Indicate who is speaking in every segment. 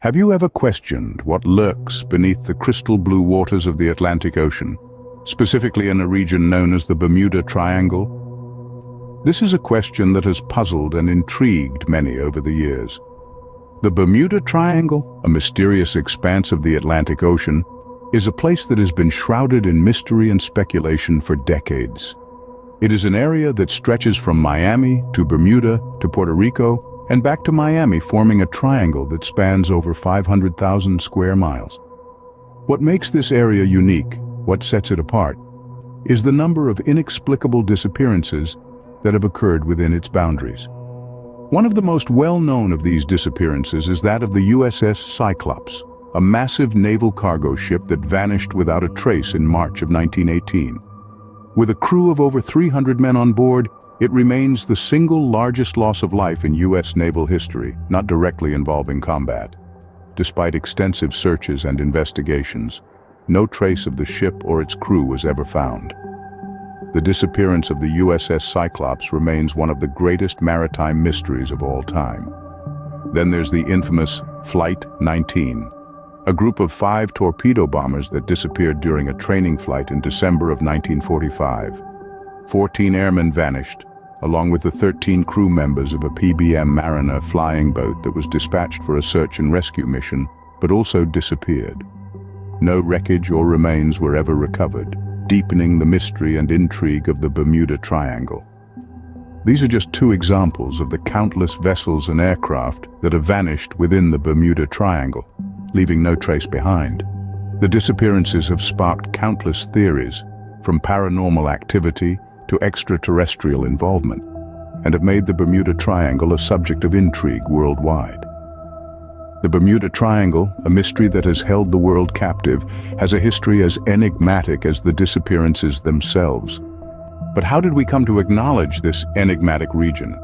Speaker 1: Have you ever questioned what lurks beneath the crystal blue waters of the Atlantic Ocean, specifically in a region known as the Bermuda Triangle? This is a question that has puzzled and intrigued many over the years. The Bermuda Triangle, a mysterious expanse of the Atlantic Ocean, is a place that has been shrouded in mystery and speculation for decades. It is an area that stretches from Miami to Bermuda to Puerto Rico and back to Miami, forming a triangle that spans over 500,000 square miles. What makes this area unique, what sets it apart, is the number of inexplicable disappearances that have occurred within its boundaries. One of the most well-known of these disappearances is that of the USS Cyclops, a massive naval cargo ship that vanished without a trace in March of 1918. With a crew of over 300 men on board, it remains the single largest loss of life in U.S. naval history, not directly involving combat. Despite extensive searches and investigations, no trace of the ship or its crew was ever found. The disappearance of the USS Cyclops remains one of the greatest maritime mysteries of all time. Then there's the infamous Flight 19, a group of 5 torpedo bombers that disappeared during a training flight in December of 1945. 14 airmen vanished, along with the 13 crew members of a PBM Mariner flying boat that was dispatched for a search and rescue mission, but also disappeared. No wreckage or remains were ever recovered, deepening the mystery and intrigue of the Bermuda Triangle. These are just 2 examples of the countless vessels and aircraft that have vanished within the Bermuda Triangle, leaving no trace behind. The disappearances have sparked countless theories, from paranormal activity to extraterrestrial involvement, and have made the Bermuda Triangle a subject of intrigue worldwide. The Bermuda Triangle, a mystery that has held the world captive, has a history as enigmatic as the disappearances themselves. But how did we come to acknowledge this enigmatic region?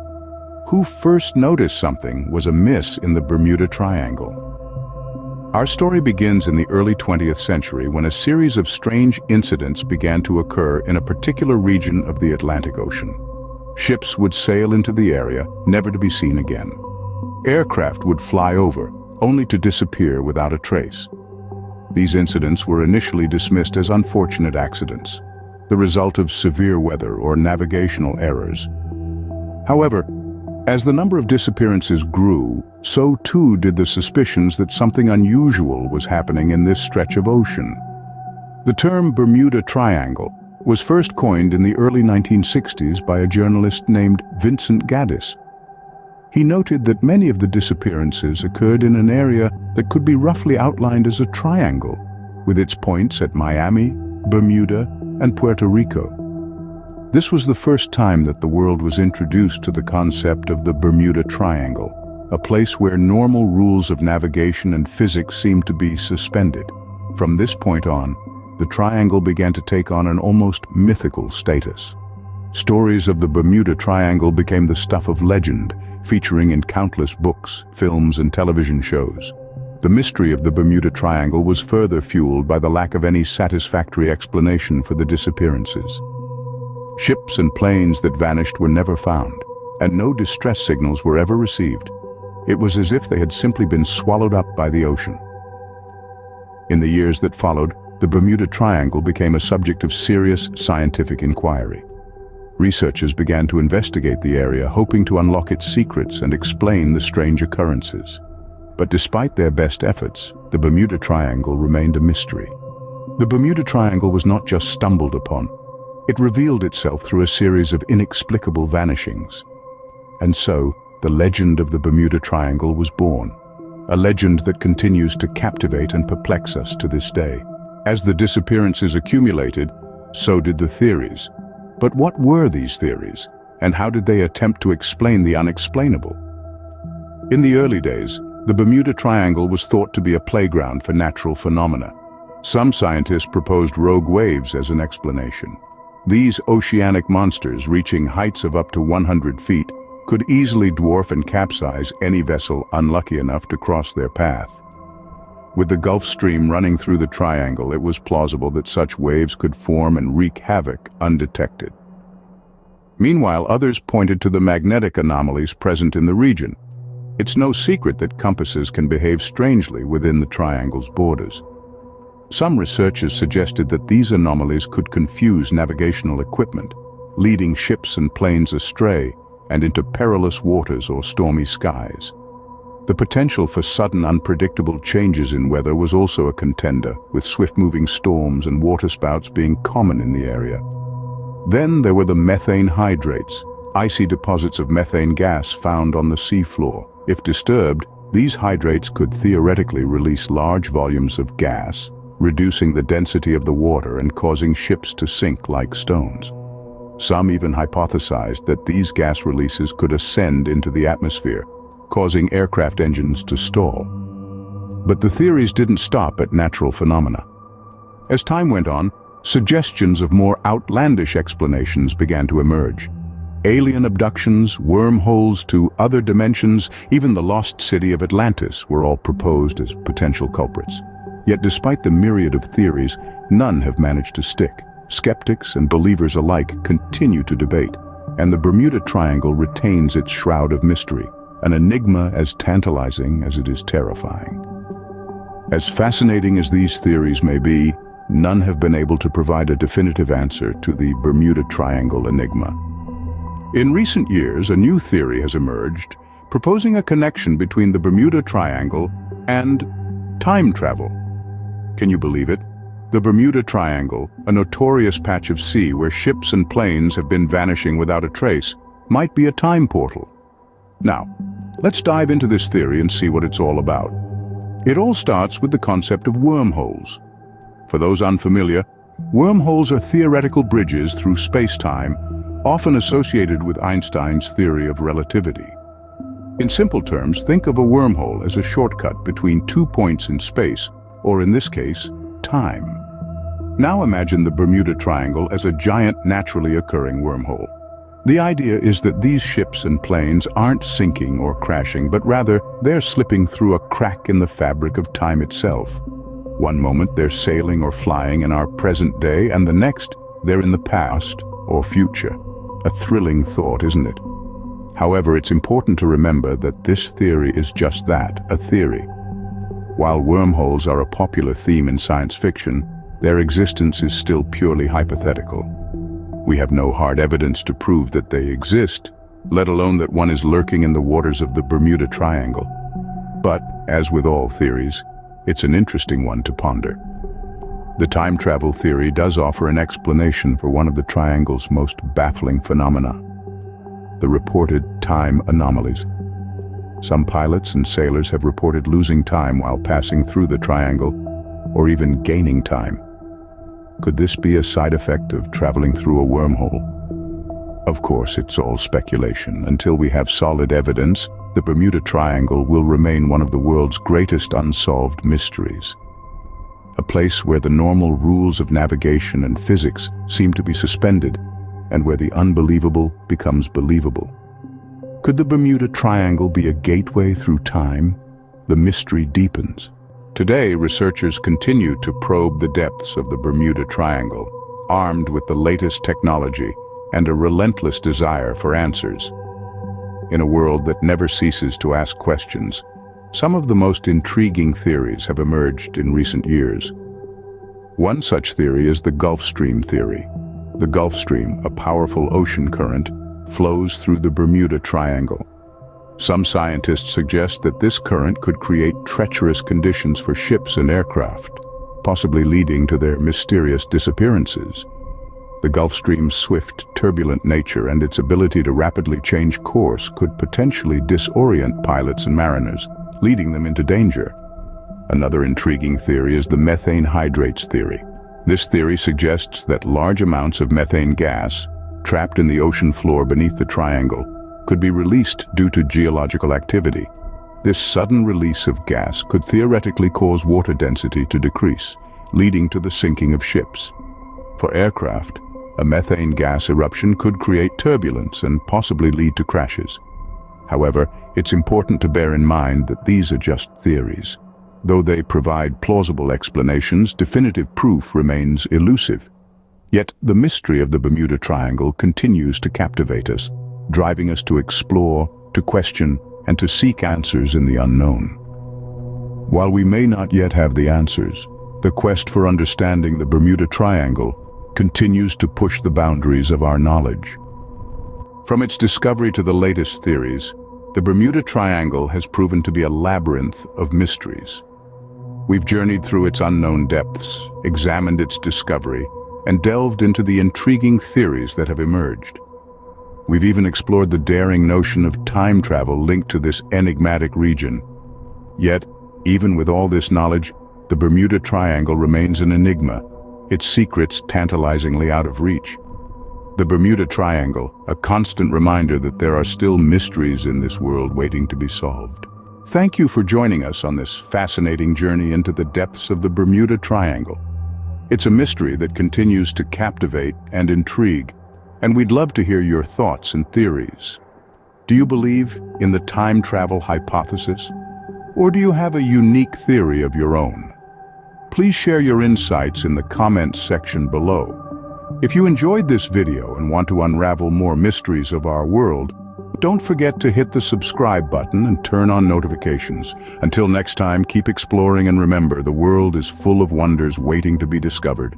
Speaker 1: Who first noticed something was amiss in the Bermuda Triangle? Our story begins in the early 20th century when a series of strange incidents began to occur in a particular region of the Atlantic Ocean. Ships would sail into the area, never to be seen again. Aircraft would fly over, only to disappear without a trace. These incidents were initially dismissed as unfortunate accidents, the result of severe weather or navigational errors. However, as the number of disappearances grew, so too did the suspicions that something unusual was happening in this stretch of ocean. The term Bermuda Triangle was first coined in the early 1960s by a journalist named Vincent Gaddis. He noted that many of the disappearances occurred in an area that could be roughly outlined as a triangle, with its points at Miami, Bermuda, and Puerto Rico. This was the first time that the world was introduced to the concept of the Bermuda Triangle, a place where normal rules of navigation and physics seemed to be suspended. From this point on, the triangle began to take on an almost mythical status. Stories of the Bermuda Triangle became the stuff of legend, featuring in countless books, films, and television shows. The mystery of the Bermuda Triangle was further fueled by the lack of any satisfactory explanation for the disappearances. Ships and planes that vanished were never found, and no distress signals were ever received. It was as if they had simply been swallowed up by the ocean. In the years that followed, the Bermuda Triangle became a subject of serious scientific inquiry. Researchers began to investigate the area, hoping to unlock its secrets and explain the strange occurrences. But despite their best efforts, the Bermuda Triangle remained a mystery. The Bermuda Triangle was not just stumbled upon. It revealed itself through a series of inexplicable vanishings. And so, the legend of the Bermuda Triangle was born, a legend that continues to captivate and perplex us to this day. As the disappearances accumulated, so did the theories. But what were these theories, and how did they attempt to explain the unexplainable? In the early days, the Bermuda Triangle was thought to be a playground for natural phenomena. Some scientists proposed rogue waves as an explanation. These oceanic monsters, reaching heights of up to 100 feet, could easily dwarf and capsize any vessel unlucky enough to cross their path. With the Gulf Stream running through the triangle, it was plausible that such waves could form and wreak havoc undetected. Meanwhile, others pointed to the magnetic anomalies present in the region. It's no secret that compasses can behave strangely within the triangle's borders. Some researchers suggested that these anomalies could confuse navigational equipment, leading ships and planes astray and into perilous waters or stormy skies. The potential for sudden unpredictable changes in weather was also a contender, with swift-moving storms and waterspouts being common in the area. Then there were the methane hydrates, icy deposits of methane gas found on the seafloor. If disturbed, these hydrates could theoretically release large volumes of gas, reducing the density of the water and causing ships to sink like stones. Some even hypothesized that these gas releases could ascend into the atmosphere, causing aircraft engines to stall. But the theories didn't stop at natural phenomena. As time went on, suggestions of more outlandish explanations began to emerge. Alien abductions, wormholes to other dimensions, even the lost city of Atlantis were all proposed as potential culprits. Yet despite the myriad of theories, none have managed to stick. Skeptics and believers alike continue to debate, and the Bermuda Triangle retains its shroud of mystery, an enigma as tantalizing as it is terrifying. As fascinating as these theories may be, none have been able to provide a definitive answer to the Bermuda Triangle enigma. In recent years, a new theory has emerged, proposing a connection between the Bermuda Triangle and time travel. Can you believe it? The Bermuda Triangle, a notorious patch of sea where ships and planes have been vanishing without a trace, might be a time portal. Now, let's dive into this theory and see what it's all about. It all starts with the concept of wormholes. For those unfamiliar, wormholes are theoretical bridges through space-time, often associated with Einstein's theory of relativity. In simple terms, think of a wormhole as a shortcut between 2 points in space, or in this case, time. Now imagine the Bermuda Triangle as a giant naturally occurring wormhole. The idea is that these ships and planes aren't sinking or crashing, but rather they're slipping through a crack in the fabric of time itself. One moment they're sailing or flying in our present day, and the next they're in the past or future. A thrilling thought, isn't it? However, it's important to remember that this theory is just that, a theory. While wormholes are a popular theme in science fiction, their existence is still purely hypothetical. We have no hard evidence to prove that they exist, let alone that one is lurking in the waters of the Bermuda Triangle. But, as with all theories, it's an interesting one to ponder. The time travel theory does offer an explanation for one of the triangle's most baffling phenomena: the reported time anomalies. Some pilots and sailors have reported losing time while passing through the triangle, or even gaining time. Could this be a side effect of traveling through a wormhole? Of course, it's all speculation. Until we have solid evidence, the Bermuda Triangle will remain one of the world's greatest unsolved mysteries. A place where the normal rules of navigation and physics seem to be suspended, and where the unbelievable becomes believable. Could the Bermuda Triangle be a gateway through time? The mystery deepens. Today, researchers continue to probe the depths of the Bermuda Triangle, armed with the latest technology and a relentless desire for answers. In a world that never ceases to ask questions, some of the most intriguing theories have emerged in recent years. One such theory is the Gulf Stream theory. The Gulf Stream, a powerful ocean current, flows through the Bermuda Triangle. Some scientists suggest that this current could create treacherous conditions for ships and aircraft, possibly leading to their mysterious disappearances. The Gulf Stream's swift, turbulent nature and its ability to rapidly change course could potentially disorient pilots and mariners, leading them into danger. Another intriguing theory is the methane hydrates theory. This theory suggests that large amounts of methane gas, trapped in the ocean floor beneath the triangle, could be released due to geological activity. This sudden release of gas could theoretically cause water density to decrease, leading to the sinking of ships. For aircraft, a methane gas eruption could create turbulence and possibly lead to crashes. However, it's important to bear in mind that these are just theories. Though they provide plausible explanations, definitive proof remains elusive. Yet the mystery of the Bermuda Triangle continues to captivate us, driving us to explore, to question, and to seek answers in the unknown. While we may not yet have the answers, the quest for understanding the Bermuda Triangle continues to push the boundaries of our knowledge. From its discovery to the latest theories, the Bermuda Triangle has proven to be a labyrinth of mysteries. We've journeyed through its unknown depths, examined its discovery, and delved into the intriguing theories that have emerged. We've even explored the daring notion of time travel linked to this enigmatic region. Yet, even with all this knowledge, the Bermuda Triangle remains an enigma, its secrets tantalizingly out of reach. The Bermuda Triangle, a constant reminder that there are still mysteries in this world waiting to be solved. Thank you for joining us on this fascinating journey into the depths of the Bermuda Triangle. It's a mystery that continues to captivate and intrigue, and we'd love to hear your thoughts and theories. Do you believe in the time travel hypothesis? Or do you have a unique theory of your own? Please share your insights in the comments section below. If you enjoyed this video and want to unravel more mysteries of our world, don't forget to hit the subscribe button and turn on notifications. Until next time, keep exploring and remember, the world is full of wonders waiting to be discovered.